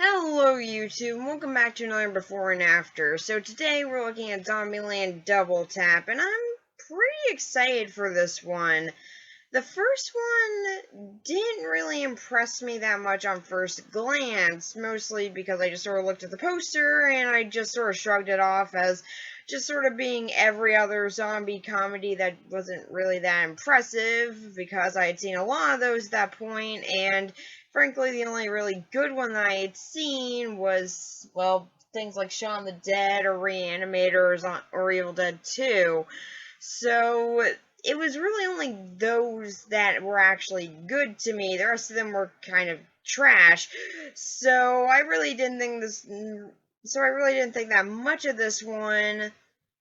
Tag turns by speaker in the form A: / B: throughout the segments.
A: Hello YouTube, welcome back to another before and after. So today we're looking at Zombieland Double Tap, and I'm pretty excited for this one. The first one didn't really impress me that much on first glance, mostly because I just sort of looked at the poster and I just sort of shrugged it off as just sort of being every other zombie comedy that wasn't really that impressive, because I had seen a lot of those at that point, and frankly, the only really good one that I had seen was, well, things like Shaun the Dead or Reanimator or Evil Dead 2. So it was really only those that were actually good to me. The rest of them were kind of trash. So I really didn't think that much of this one.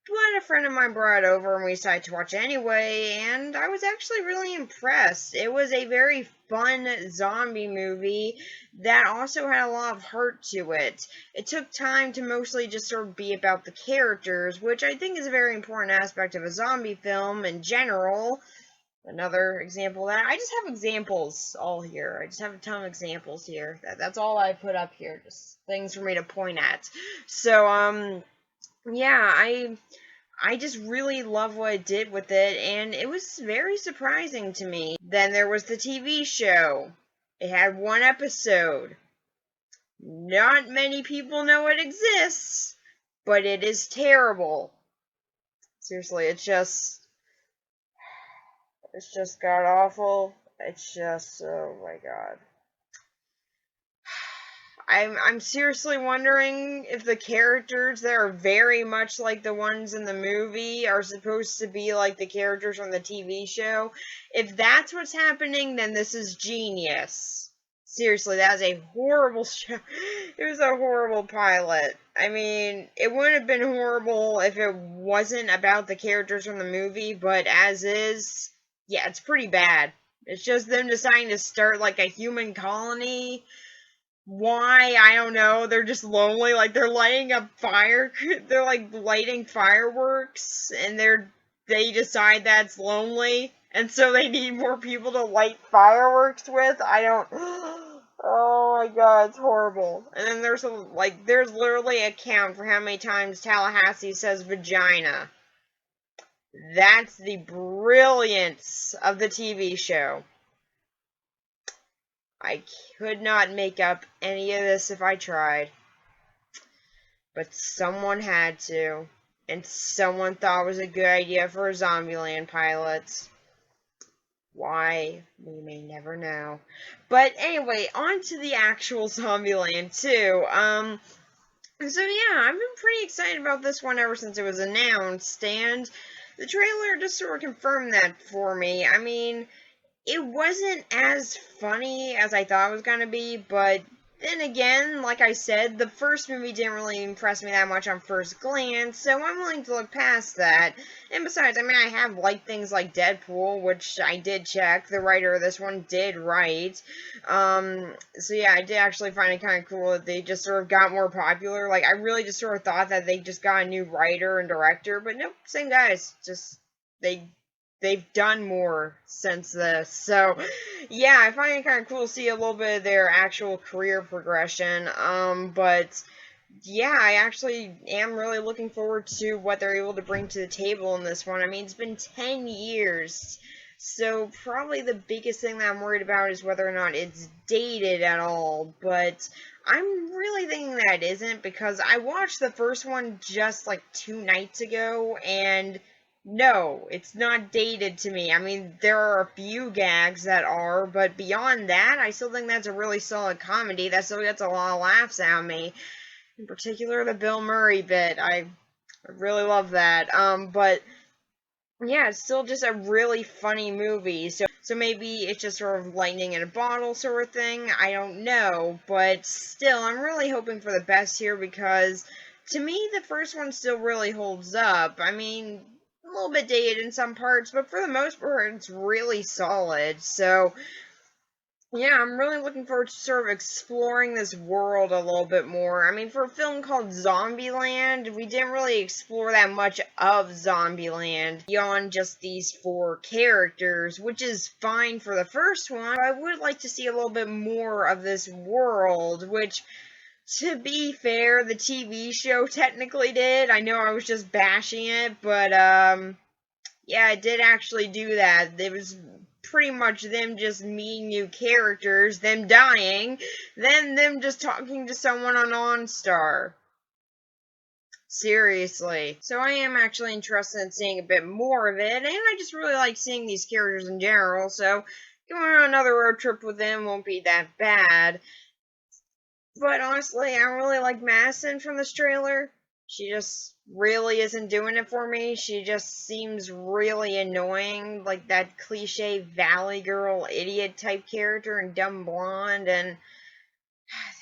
A: But a friend of mine brought it over and we decided to watch it anyway, and I was actually really impressed. It was a very fun zombie movie that also had a lot of heart to it. It took time to mostly just sort of be about the characters, which I think is a very important aspect of a zombie film in general. Another example of that. I just have examples all here. I just have a ton of examples here. That's all I put up here. Just things for me to point at. So, yeah, I just really love what it did with it, and it was very surprising to me. Then there was the TV show. It had one episode. Not many people know it exists, but it is terrible. Seriously, it's just god awful. It's just, oh my god. I'm seriously wondering if the characters that are very much like the ones in the movie are supposed to be like the characters from the TV show. If that's what's happening, then this is genius. Seriously, that was a horrible show. It was a horrible pilot. I mean, it wouldn't have been horrible if it wasn't about the characters from the movie, but as is, yeah, it's pretty bad. It's just them deciding to start like a human colony. Why? I don't know. They're just lonely. Like, they're lighting up fire. They're like lighting fireworks, and they decide that's lonely, and so they need more people to light fireworks with. I don't. Oh my god, it's horrible. And then there's literally a count for how many times Tallahassee says vagina. That's the brilliance of the TV show. I could not make up any of this if I tried. But someone had to. And someone thought it was a good idea for a Zombieland pilot. Why? We may never know. But anyway, on to the actual Zombieland 2. So yeah, I've been pretty excited about this one ever since it was announced, and the trailer just sort of confirmed that for me. I mean, it wasn't as funny as I thought it was going to be, but then again, like I said, the first movie didn't really impress me that much on first glance, so I'm willing to look past that. And besides, I mean, I have liked things like Deadpool, which I did check. The writer of this one did write. So yeah, I did actually find it kind of cool that they just sort of got more popular. Like, I really just sort of thought that they just got a new writer and director, but nope, same guys. Just, they've done more since this. So, yeah, I find it kind of cool to see a little bit of their actual career progression. But yeah, I actually am really looking forward to what they're able to bring to the table in this one. I mean, it's been 10 years. So probably the biggest thing that I'm worried about is whether or not it's dated at all. But I'm really thinking that it isn't, because I watched the first one just like 2 nights ago, and no, it's not dated to me. I mean, there are a few gags that are, but beyond that, I still think that's a really solid comedy that still gets a lot of laughs out of me. In particular, the Bill Murray bit. I really love that. But yeah, it's still just a really funny movie. So maybe it's just sort of lightning in a bottle sort of thing. I don't know, but still, I'm really hoping for the best here, because to me, the first one still really holds up. I mean, a little bit dated in some parts, but for the most part, it's really solid. So yeah, I'm really looking forward to sort of exploring this world a little bit more. I mean, for a film called Zombieland, we didn't really explore that much of Zombieland beyond just these 4 characters, which is fine for the first one. I would like to see a little bit more of this world, which To be fair, the TV show technically did. I know I was just bashing it, but yeah, it did actually do that. It was pretty much them just meeting new characters, them dying, then them just talking to someone on OnStar. Seriously. So I am actually interested in seeing a bit more of it, and I just really like seeing these characters in general, so going on another road trip with them won't be that bad. But honestly, I don't really like Madison from this trailer. She just really isn't doing it for me. She just seems really annoying, like that cliche Valley Girl idiot type character in Dumb Blonde, and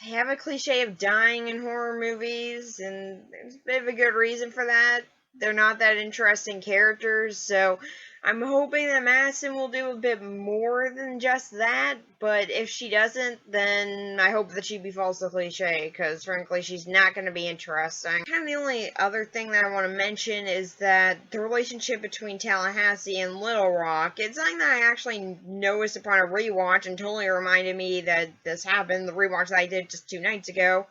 A: they have a cliche of dying in horror movies, and there's a bit of a good reason for that. They're not that interesting characters, so I'm hoping that Madison will do a bit more than just that, but if she doesn't, then I hope that she befalls the cliche, because frankly, she's not going to be interesting. Kind of the only other thing that I want to mention is that the relationship between Tallahassee and Little Rock, it's something that I actually noticed upon a rewatch and totally reminded me that this happened, the rewatch that I did just 2 nights ago.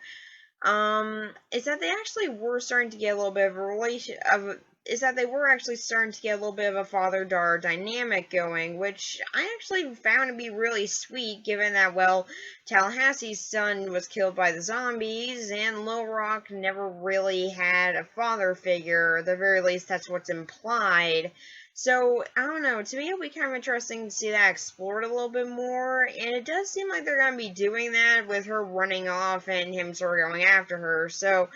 A: Is that they actually were starting to get a little bit of a is that they were actually starting to get a little bit of a father-daughter dynamic going, which I actually found to be really sweet, given that, well, Tallahassee's son was killed by the zombies, and Little Rock never really had a father figure, at the very least that's what's implied. So, I don't know, to me it'll be kind of interesting to see that explored a little bit more, and it does seem like they're going to be doing that with her running off and him sort of going after her, so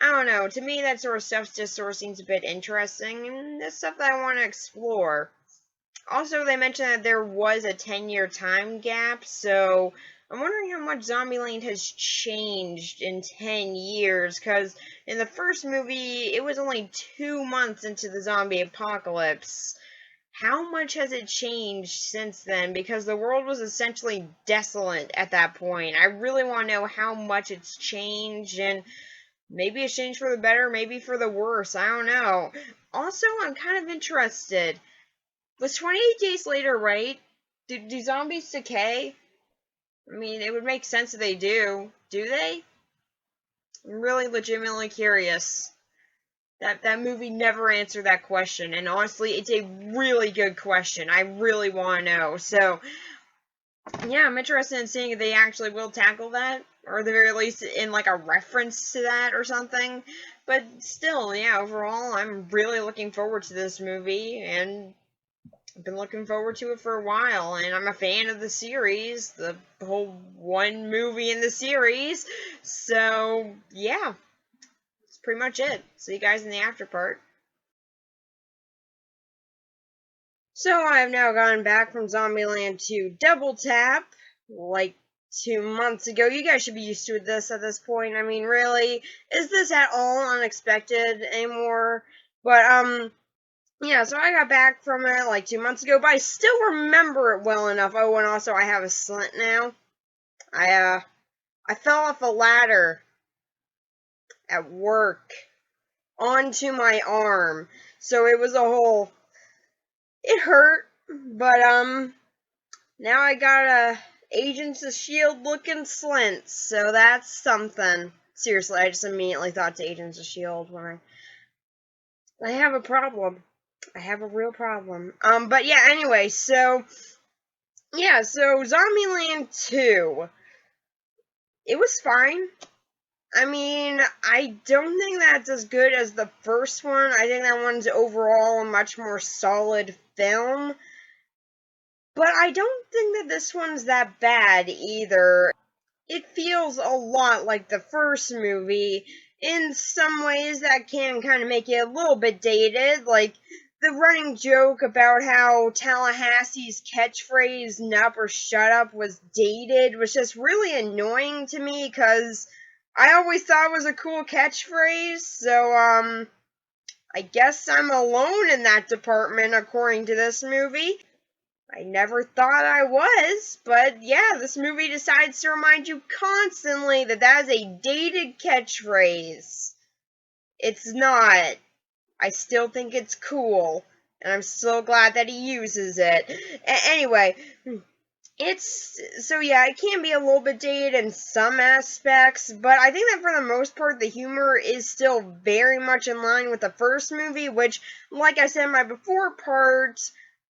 A: I don't know, to me that sort of stuff just sort of seems a bit interesting, and that's stuff that I want to explore. Also, they mentioned that there was a 10-year time gap, so I'm wondering how much Zombieland has changed in 10 years, because in the first movie, it was only 2 months into the zombie apocalypse. How much has it changed since then? Because the world was essentially desolate at that point. I really want to know how much it's changed, and maybe it's changed for the better, maybe for the worse, I don't know. Also, I'm kind of interested. Was 28 Days Later right? Do zombies decay? I mean, it would make sense if they do. Do they? I'm really legitimately curious. That movie never answered that question, and honestly, it's a really good question. I really want to know. So, yeah, I'm interested in seeing if they actually will tackle that, or at the very least in like a reference to that or something. But still, yeah, overall, I'm really looking forward to this movie, and I've been looking forward to it for a while, and I'm a fan of the series, the whole one movie in the series. So, yeah, that's pretty much it. See you guys in the after part. So I've now gone back from Zombieland to Double Tap, like 2 months ago. You guys should be used to this at this point. I mean, really, is this at all unexpected anymore? But, yeah, so I got back from it like 2 months ago, but I still remember it well enough. Oh, and also I have a splint now. I fell off a ladder at work onto my arm. So it was a whole, it hurt, but, now I got a Agents of S.H.I.E.L.D. looking splint, so that's something. Seriously, I just immediately thought to Agents of S.H.I.E.L.D. when I have a problem. I have a real problem. But yeah, anyway, so, yeah, so Zombieland 2. It was fine. I mean, I don't think that's as good as the first one. I think that one's overall a much more solid film. But I don't think that this one's that bad either. It feels a lot like the first movie. In some ways, that can kind of make it a little bit dated. Like, the running joke about how Tallahassee's catchphrase, "Nup" or "Shut up," was dated was just really annoying to me, because I always thought it was a cool catchphrase, so, I guess I'm alone in that department, according to this movie. I never thought I was, but yeah, this movie decides to remind you constantly that that is a dated catchphrase. It's not. I still think it's cool, and I'm so glad that he uses it. Anyway, So yeah, it can be a little bit dated in some aspects, but I think that for the most part, the humor is still very much in line with the first movie, which, like I said in my before part,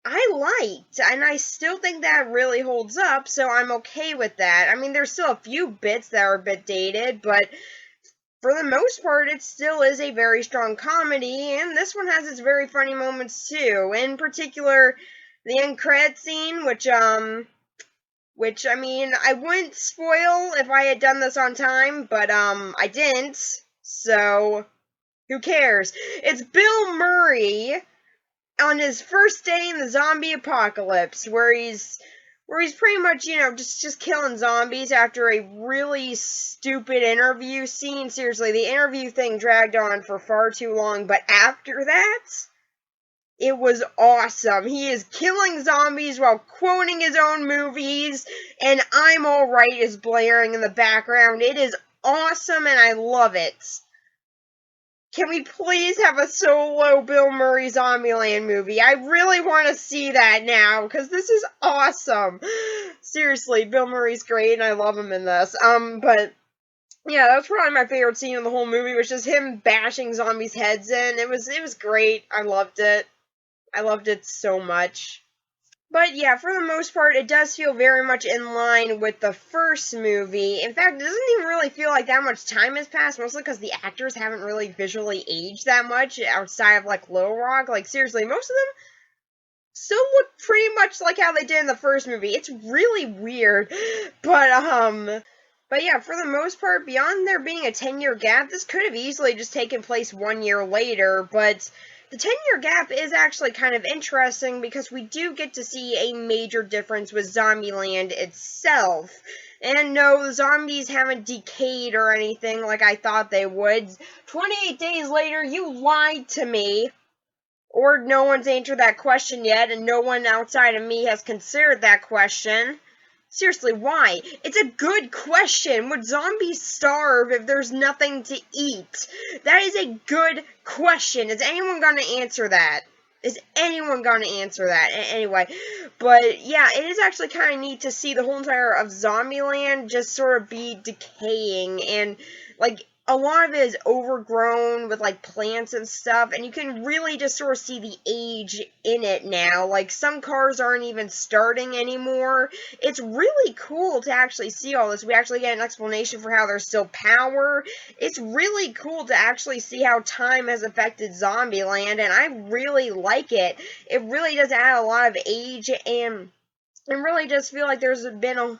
A: I liked, and I still think that really holds up, so I'm okay with that. I mean, there's still a few bits that are a bit dated, but for the most part, it still is a very strong comedy, and this one has its very funny moments too. In particular, the end credit scene, which, I mean, I wouldn't spoil if I had done this on time, but, I didn't, so, who cares? It's Bill Murray on his first day in the zombie apocalypse, where he's pretty much, just killing zombies after a really stupid interview scene. Seriously, the interview thing dragged on for far too long, but after that, it was awesome. He is killing zombies while quoting his own movies, and I'm Alright is blaring in the background. It is awesome, and I love it. Can we please have a solo Bill Murray Zombieland movie? I really want to see that now, because this is awesome. Seriously, Bill Murray's great, and I love him in this. But yeah, that's probably my favorite scene in the whole movie, was just him bashing zombies' heads in. It was great. I loved it. I loved it so much. But yeah, for the most part, it does feel very much in line with the first movie. In fact, it doesn't even really feel like that much time has passed, mostly because the actors haven't really visually aged that much outside of, like, Little Rock. Like, seriously, most of them still look pretty much like how they did in the first movie. It's really weird. But yeah, for the most part, beyond there being a 10-year gap, this could have easily just taken place 1 year later, but the 10-year gap is actually kind of interesting because we do get to see a major difference with Zombieland itself. And no, the zombies haven't decayed or anything like I thought they would. 28 days later, you lied to me. Or no one's answered that question yet, and no one outside of me has considered that question. Seriously, why? It's a good question. Would zombies starve if there's nothing to eat? That is a good question. Is anyone going to answer that? Is anyone going to answer that? Anyway, but yeah, it is actually kind of neat to see the whole entire of Zombieland just sort of be decaying, and like a lot of it is overgrown with like plants and stuff, and you can really just sort of see the age in it now. Like some cars aren't even starting anymore. It's really cool to actually see all this. We actually get an explanation for how there's still power. It's really cool to actually see how time has affected Zombieland, and I really like it. It really does add a lot of age, and it really does feel like there's been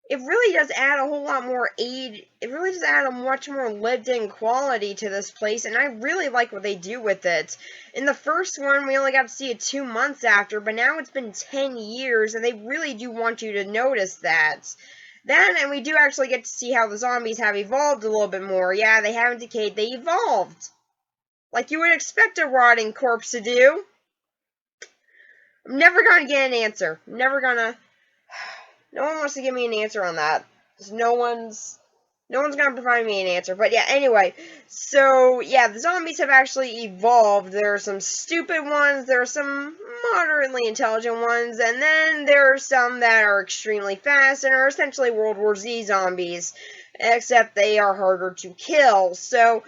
A: it really does add a whole lot more age. It really does add a much more lived-in quality to this place, and I really like what they do with it. In the first one, we only got to see it 2 months after, but now it's been 10 years, and they really do want you to notice that. Then, and we do actually get to see how the zombies have evolved a little bit more. Yeah, they haven't decayed, they evolved. Like you would expect a rotting corpse to do. I'm never gonna get an answer. Never gonna. No one wants to give me an answer on that. No one's gonna provide me an answer. But yeah, anyway. So, yeah, the zombies have actually evolved. There are some stupid ones, there are some moderately intelligent ones, and then there are some that are extremely fast and are essentially World War Z zombies. Except they are harder to kill. So,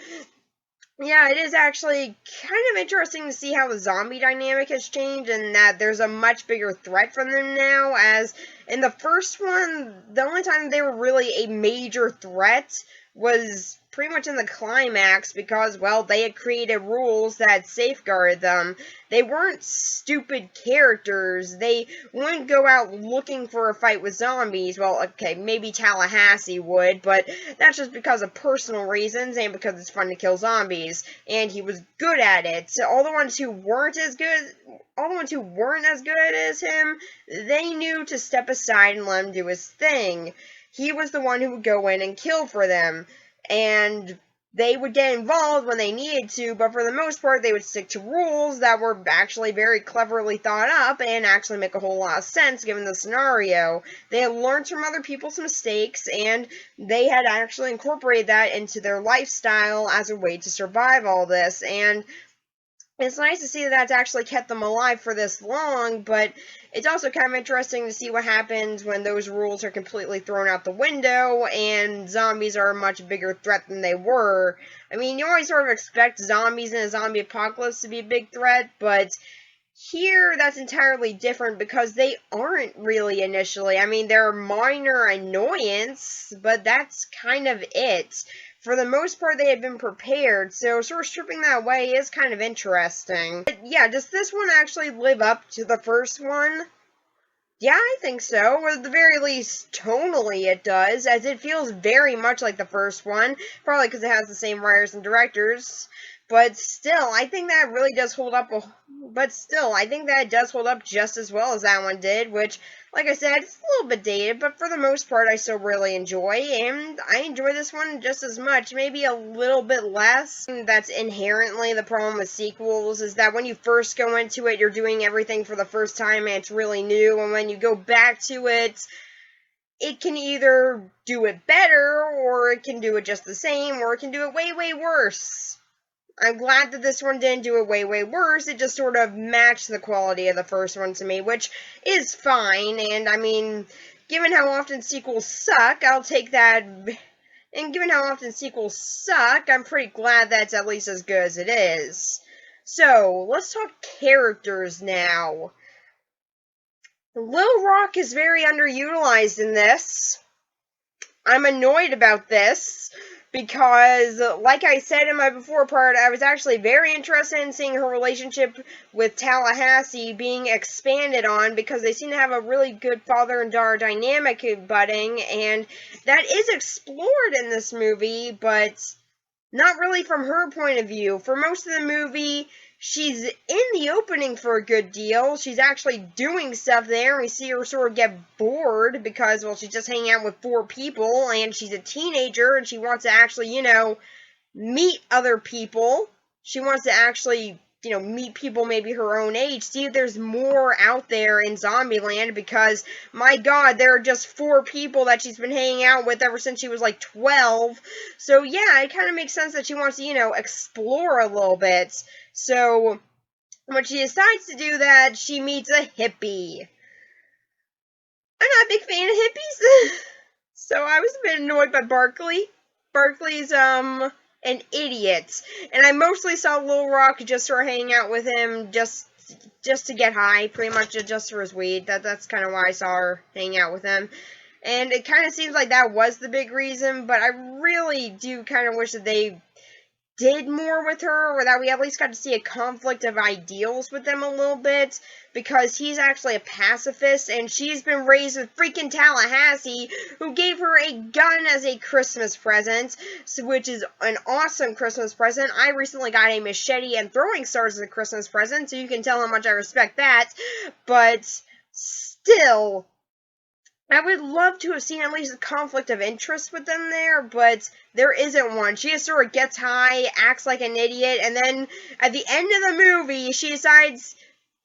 A: yeah, it is actually kind of interesting to see how the zombie dynamic has changed and that there's a much bigger threat from them now, as in the first one, the only time they were really a major threat was pretty much in the climax because, well, they had created rules that safeguarded them. They weren't stupid characters. They wouldn't go out looking for a fight with zombies. Well, okay, maybe Tallahassee would, but that's just because of personal reasons and because it's fun to kill zombies. And he was good at it. So all the ones who weren't as good as him, they knew to step aside and let him do his thing. He was the one who would go in and kill for them. And they would get involved when they needed to, but for the most part, they would stick to rules that were actually very cleverly thought up and actually make a whole lot of sense given the scenario. They had learned from other people's mistakes, and they had actually incorporated that into their lifestyle as a way to survive all this. And It's nice to see that that's actually kept them alive for this long, but it's also kind of interesting to see what happens when those rules are completely thrown out the window and zombies are a much bigger threat than they were. I mean, you always sort of expect zombies in a zombie apocalypse to be a big threat, but here that's entirely different because they aren't really initially. I mean, they're a minor annoyance, but that's kind of it. For the most part, they had been prepared, so sort of stripping that away is kind of interesting. But yeah, does this one actually live up to the first one? Yeah, I think so. Or at the very least, tonally it does, as it feels very much like the first one. Probably because it has the same writers and directors. But still, I think that really does hold up. But still, I think that it does hold up just as well as that one did, which, like I said, it's a little bit dated, but for the most part, I still really enjoy, and I enjoy this one just as much, maybe a little bit less. That's inherently the problem with sequels, is that when you first go into it, you're doing everything for the first time, and it's really new, and when you go back to it, it can either do it better, or it can do it just the same, or it can do it way, way worse. I'm glad that this one didn't do it way, way worse. It just sort of matched the quality of the first one to me, which is fine. And I mean, given how often sequels suck, I'll take that. And given how often sequels suck, I'm pretty glad that's at least as good as it is. So, let's talk characters now. Lil Rock is very underutilized in this. I'm annoyed about this because, like I said in my before part, I was actually very interested in seeing her relationship with Tallahassee being expanded on because they seem to have a really good father and daughter dynamic budding, and that is explored in this movie, but not really from her point of view. For most of the movie, she's in the opening for a good deal. She's actually doing stuff there, and we see her sort of get bored because, well, she's just hanging out with 4 people, and she's a teenager, and she wants to actually, meet other people. She wants to actually, meet people maybe her own age. See if there's more out there in Zombieland, because, my god, there are just 4 people that she's been hanging out with ever since she was like 12. So yeah, it kind of makes sense that she wants to, explore a little bit. So when she decides to do that, she meets a hippie. I'm not a big fan of hippies. So I was a bit annoyed by Barkley. Barkley's an idiot, and I mostly saw Lil Rock just sort of hanging out with him just to get high, pretty much just for his weed. That's kind of why I saw her hanging out with him. And it kind of seems like that was the big reason, but I really do kind of wish that they did more with her, or that we at least got to see a conflict of ideals with them a little bit, because he's actually a pacifist, and she's been raised with freaking Tallahassee, who gave her a gun as a Christmas present, which is an awesome Christmas present. I recently got a machete and throwing stars as a Christmas present, so you can tell how much I respect that, but still, I would love to have seen at least a conflict of interest with them there, but there isn't one. She just sort of gets high, acts like an idiot, and then at the end of the movie, she decides,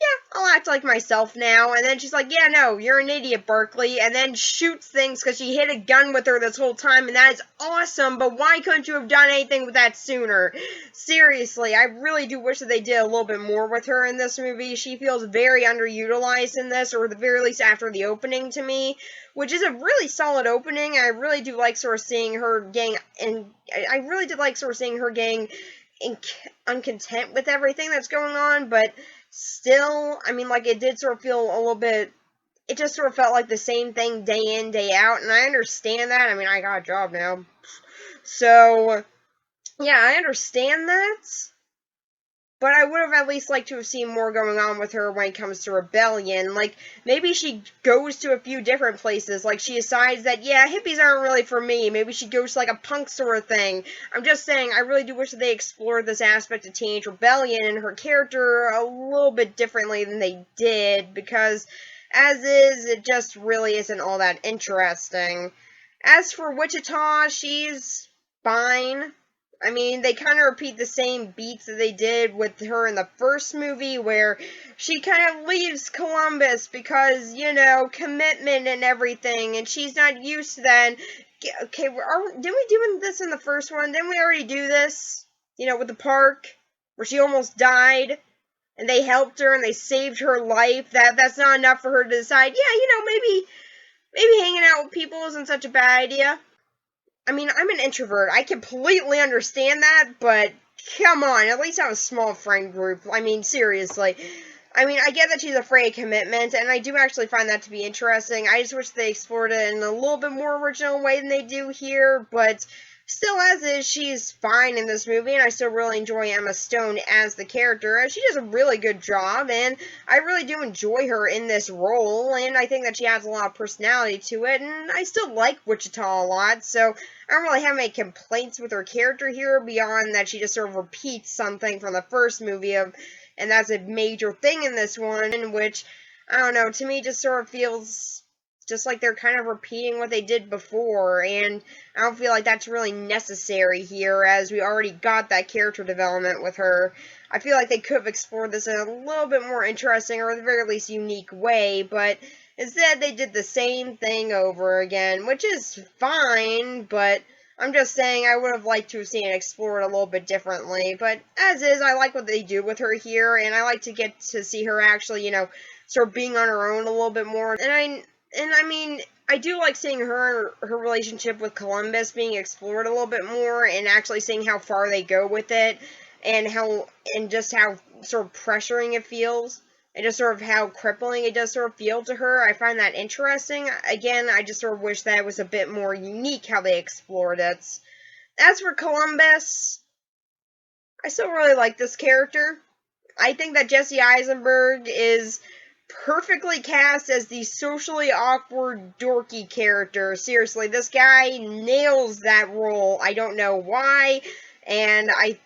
A: yeah, I'll act like myself now. And then she's like, yeah, no, you're an idiot, Berkeley. And then shoots things because she hid a gun with her this whole time. And that is awesome. But why couldn't you have done anything with that sooner? Seriously, I really do wish that they did a little bit more with her in this movie. She feels very underutilized in this, or at the very least after the opening to me, which is a really solid opening. I really do like sort of seeing her getting, and I really did like sort of seeing her getting uncontent with everything that's going on, but still, I mean, like, it did sort of feel a little bit, it just sort of felt like the same thing day in, day out, and I understand that. I mean, I got a job now. So, yeah, I understand that, but I would have at least liked to have seen more going on with her when it comes to rebellion. Like, maybe she goes to a few different places. Like, she decides that, yeah, hippies aren't really for me. Maybe she goes to, like, a punk sort of thing. I'm just saying, I really do wish that they explored this aspect of teenage rebellion and her character a little bit differently than they did, because, as is, it just really isn't all that interesting. As for Wichita, she's fine. I mean, they kind of repeat the same beats that they did with her in the first movie, where she kind of leaves Columbus because, commitment and everything, and she's not used to that. Okay, didn't we do this in the first one? Didn't we already do this? With the park? where she almost died, and they helped her and they saved her life. That's not enough for her to decide, yeah, maybe hanging out with people isn't such a bad idea. I mean, I'm an introvert. I completely understand that, but come on, at least have a small friend group. I mean, seriously. I mean, I get that she's afraid of commitment, and I do actually find that to be interesting. I just wish they explored it in a little bit more original way than they do here, but still, as is, she's fine in this movie, and I still really enjoy Emma Stone as the character, and she does a really good job, and I really do enjoy her in this role, and I think that she adds a lot of personality to it, and I still like Wichita a lot, so I don't really have any complaints with her character here, beyond that she just sort of repeats something from the first movie and that's a major thing in this one, in which, I don't know, to me just sort of feels just like they're kind of repeating what they did before, and I don't feel like that's really necessary here, as we already got that character development with her. I feel like they could have explored this in a little bit more interesting, or at the very least unique way, but instead they did the same thing over again, which is fine, but I'm just saying I would have liked to have seen it explored a little bit differently, but as is, I like what they do with her here, and I like to get to see her actually, sort of being on her own a little bit more, and I mean, I do like seeing her relationship with Columbus being explored a little bit more, and actually seeing how far they go with it, and just how sort of pressuring it feels, and just sort of how crippling it does sort of feel to her. I find that interesting. Again, I just sort of wish that it was a bit more unique how they explored it. As for Columbus, I still really like this character. I think that Jesse Eisenberg is perfectly cast as the socially awkward, dorky character. Seriously, this guy nails that role. I don't know why, and I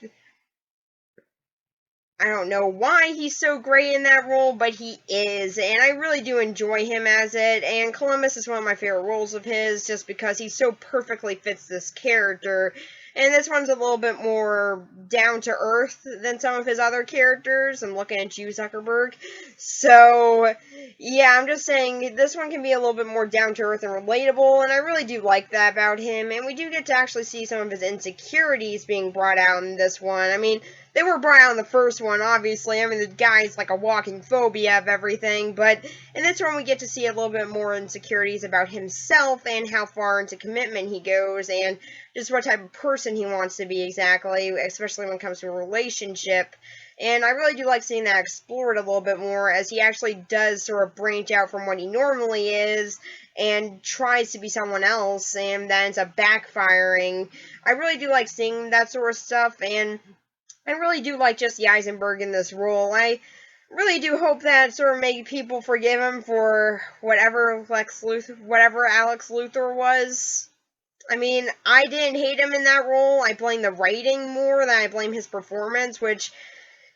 A: don't know why he's so great in that role, but he is, and I really do enjoy him as it, and Columbus is one of my favorite roles of his, just because he so perfectly fits this character, and this one's a little bit more down-to-earth than some of his other characters. I'm looking at you, Zuckerberg. So, yeah, I'm just saying, this one can be a little bit more down-to-earth and relatable, and I really do like that about him, and we do get to actually see some of his insecurities being brought out in this one. I mean, they were brought out in the first one, obviously. I mean, the guy's like a walking phobia of everything, but in this one we get to see a little bit more insecurities about himself and how far into commitment he goes and just what type of person he wants to be exactly, especially when it comes to a relationship. And I really do like seeing that explored a little bit more, as he actually does sort of branch out from what he normally is and tries to be someone else, and that ends up backfiring. I really do like seeing that sort of stuff, and I really do like Jesse Eisenberg in this role. I really do hope that sort of make people forgive him for whatever Alex Luthor was. I mean, I didn't hate him in that role. I blame the writing more than I blame his performance, which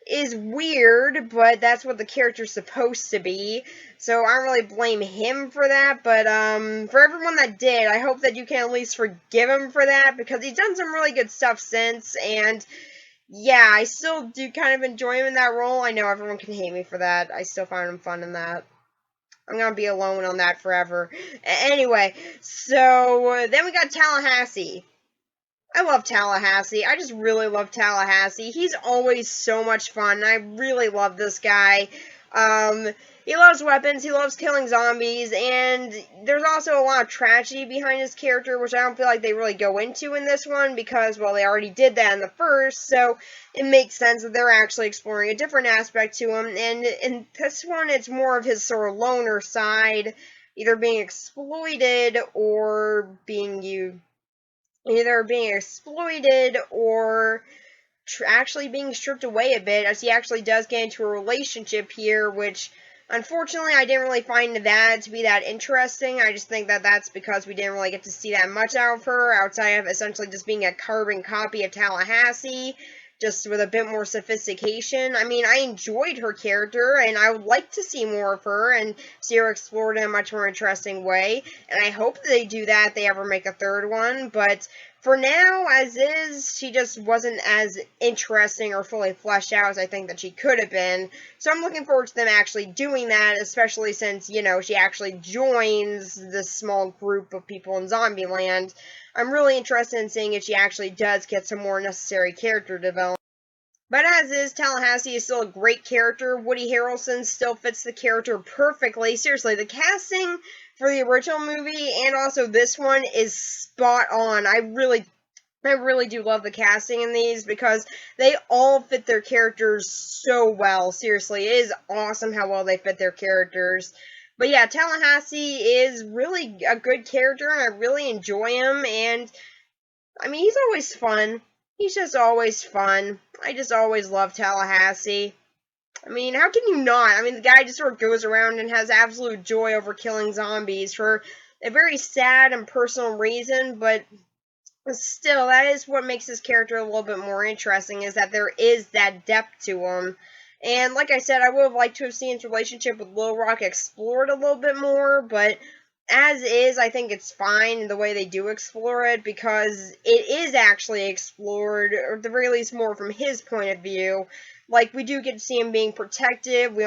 A: is weird, but that's what the character's supposed to be. So I don't really blame him for that, but for everyone that did, I hope that you can at least forgive him for that, because he's done some really good stuff since, and yeah, I still do kind of enjoy him in that role. I know everyone can hate me for that. I still find him fun in that. I'm gonna be alone on that forever. Anyway, so then we got Tallahassee. I love Tallahassee. I just really love Tallahassee. He's always so much fun. I really love this guy. Um, he loves weapons, he loves killing zombies, and there's also a lot of tragedy behind his character, which I don't feel like they really go into in this one, because, well, they already did that in the first, so it makes sense that they're actually exploring a different aspect to him, and in this one, it's more of his sort of loner side, either being exploited or either being exploited or actually being stripped away a bit, as he actually does get into a relationship here, which unfortunately I didn't really find that to be that interesting. I just think that that's because we didn't really get to see that much out of her, outside of essentially just being a carbon copy of Tallahassee, just with a bit more sophistication. I mean, I enjoyed her character, and I would like to see more of her and see her explored in a much more interesting way, and I hope they do that if they ever make a third one, but for now, as is, she just wasn't as interesting or fully fleshed out as I think that she could have been. So I'm looking forward to them actually doing that, especially since, she actually joins this small group of people in Zombieland. I'm really interested in seeing if she actually does get some more necessary character development. But as is, Tallahassee is still a great character. Woody Harrelson still fits the character perfectly. Seriously, the casting for the original movie and also this one is spot on. I really do love the casting in these because they all fit their characters so well. Seriously, it is awesome how well they fit their characters. But yeah, Tallahassee is really a good character, and I really enjoy him. And I mean, he's always fun. He's just always fun. I just always love Tallahassee. I mean, how can you not? I mean, the guy just sort of goes around and has absolute joy over killing zombies for a very sad and personal reason, but still, that is what makes his character a little bit more interesting, is that there is that depth to him. And like I said, I would have liked to have seen his relationship with Lil Rock explored a little bit more, but as is, I think it's fine the way they do explore it, because it is actually explored, or at the very least more from his point of view. Like, we do get to see him being protective. We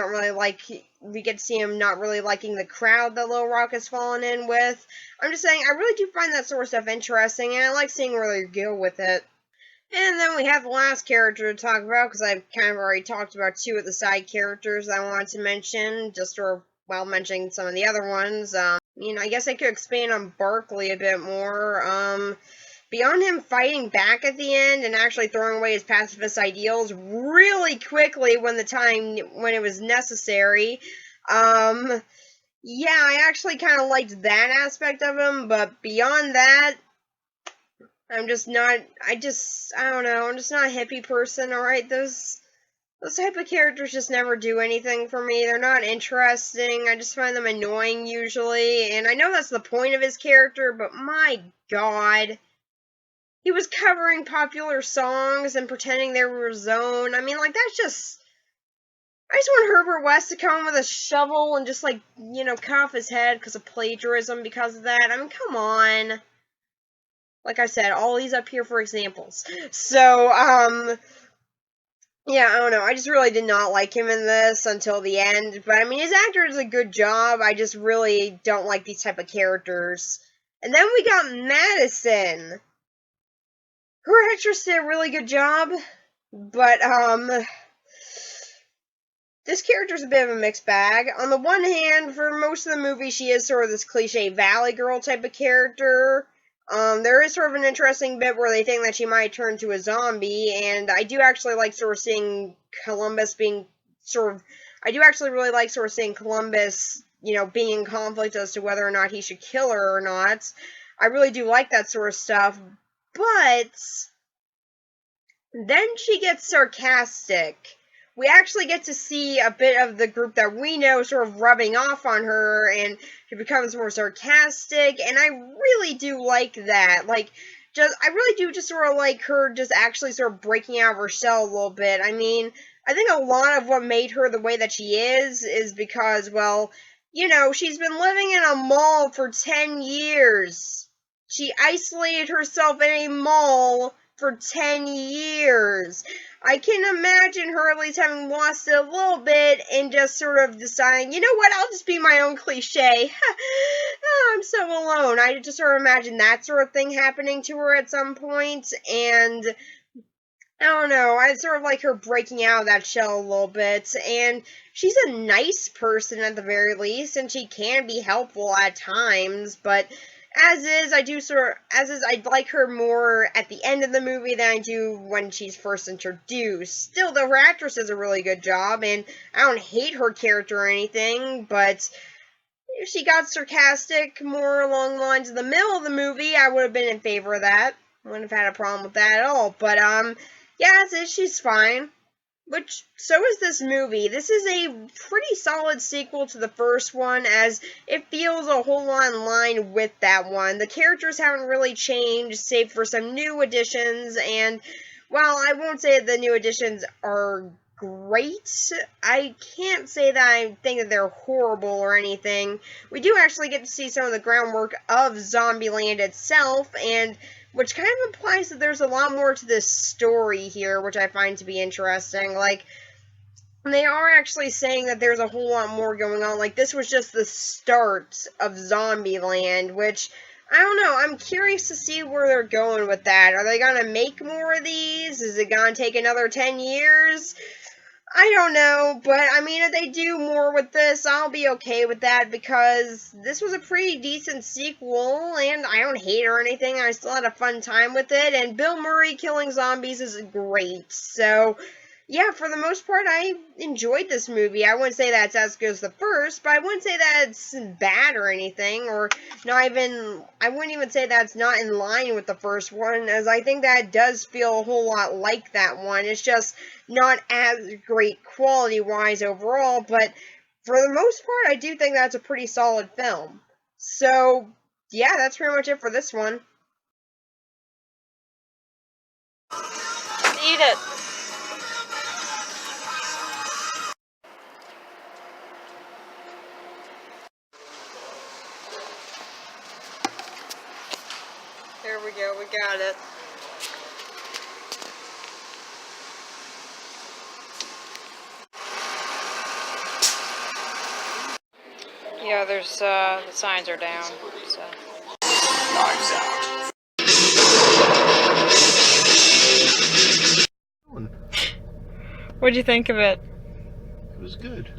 A: get to see him not really liking the crowd that Lil Rock has fallen in with. I'm just saying, I really do find that sort of stuff interesting, and I like seeing where they go with it. And then we have the last character to talk about, because I've kind of already talked about two of the side characters I wanted to mention, just for, while mentioning some of the other ones. I guess I could expand on Barkley a bit more. Beyond him fighting back at the end and actually throwing away his pacifist ideals really quickly when it was necessary, yeah, I actually kind of liked that aspect of him, but beyond that, I don't know, I'm just not a hippie person, alright? Those type of characters just never do anything for me. They're not interesting. I just find them annoying usually, and I know that's the point of his character, but my god. He was covering popular songs and pretending they were his own. I mean, like, that's just... I just want Herbert West to come with a shovel and just, like, cut off his head because of plagiarism because of that. I mean, come on. Like I said, all these up here for examples. So, yeah, I don't know. I just really did not like him in this until the end. But, I mean, his actor does a good job. I just really don't like these type of characters. And then we got Madison. Her actress did a really good job. But, this character's a bit of a mixed bag. On the one hand, for most of the movie, she is sort of this cliche Valley Girl type of character. There is sort of an interesting bit where they think that she might turn to a zombie, and I do actually like sort of seeing Columbus being I do actually really like sort of seeing Columbus, being in conflict as to whether or not he should kill her or not. I really do like that sort of stuff, but then she gets sarcastic. We actually get to see a bit of the group that we know sort of rubbing off on her, and she becomes more sarcastic, and I really do like that. I really do just sort of like her just actually sort of breaking out of her shell a little bit. I mean, I think a lot of what made her the way that she is because, well, she's been living in a mall for 10 years. She isolated herself in a mall for 10 years. I can imagine her at least having lost it a little bit and just sort of deciding, you know what, I'll just be my own cliche. I'm so alone. I just sort of imagine that sort of thing happening to her at some point, and I don't know, I sort of like her breaking out of that shell a little bit, and she's a nice person at the very least, and she can be helpful at times, but I like her more at the end of the movie than I do when she's first introduced. Still, though, her actress does a really good job, and I don't hate her character or anything, but if she got sarcastic more along the lines of the middle of the movie, I would have been in favor of that. Wouldn't have had a problem with that at all. But, yeah, as is, she's fine. So is this movie. This is a pretty solid sequel to the first one, as it feels a whole lot in line with that one. The characters haven't really changed, save for some new additions, and while I won't say the new additions are great, I can't say that I think that they're horrible or anything. We do actually get to see some of the groundwork of Zombieland itself, and which kind of implies that there's a lot more to this story here, which I find to be interesting. Like, they are actually saying that there's a whole lot more going on. Like, this was just the start of Zombieland, which, I don't know. I'm curious to see where they're going with that. Are they gonna make more of these? Is it gonna take another 10 years? I don't know, but I mean, if they do more with this, I'll be okay with that because this was a pretty decent sequel, and I don't hate it or anything. I still had a fun time with it, and Bill Murray killing zombies is great. So, yeah, for the most part, I enjoyed this movie. I wouldn't say that's as good as the first, but I wouldn't say that's bad or anything, or not even, I wouldn't even say that's not in line with the first one, as I think that does feel a whole lot like that one. It's just not as great quality-wise overall, but for the most part, I do think that's a pretty solid film. So, yeah, that's pretty much it for this one.
B: Eat it. There we go, we got it. Yeah, there's, the signs are down, so. Knives out. What'd you think of it?
C: It was good.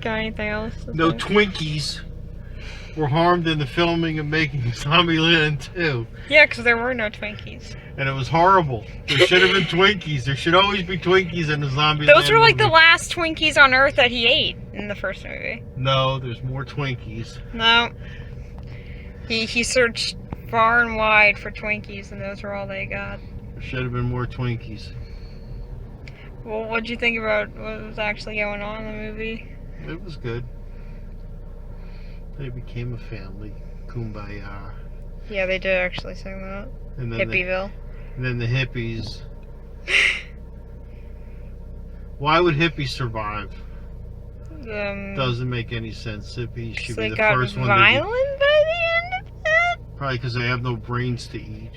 B: Got anything else?
C: No Twinkies were harmed in the filming and making Zombieland 2.
B: Yeah, because there were no Twinkies.
C: And it was horrible. There should have been Twinkies. There should always be Twinkies in the Zombieland
B: Those were like
C: movie.
B: the last Twinkies on Earth that he ate in the first movie.
C: No, there's more Twinkies.
B: No. He searched far and wide for Twinkies, and those were all they got.
C: There should have been more Twinkies.
B: Well, what'd you think about what was actually going on in the movie?
C: It was good. They became a family. Kumbaya.
B: Yeah, they did actually sing that.
C: And then
B: Hippieville.
C: And then the hippies. Why would hippies survive? Doesn't make any sense. Hippies should be the first one.
B: Violent by the end of it?
C: Probably because they have no brains to eat.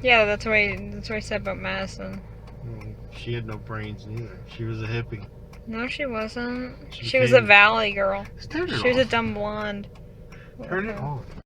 B: Yeah, that's what he said about Madison.
C: Well, she had no brains neither. She was a hippie.
B: No, she wasn't. She was a valley girl.
C: Turn it
B: She was a
C: off.
B: dumb blonde.
C: Turn it off.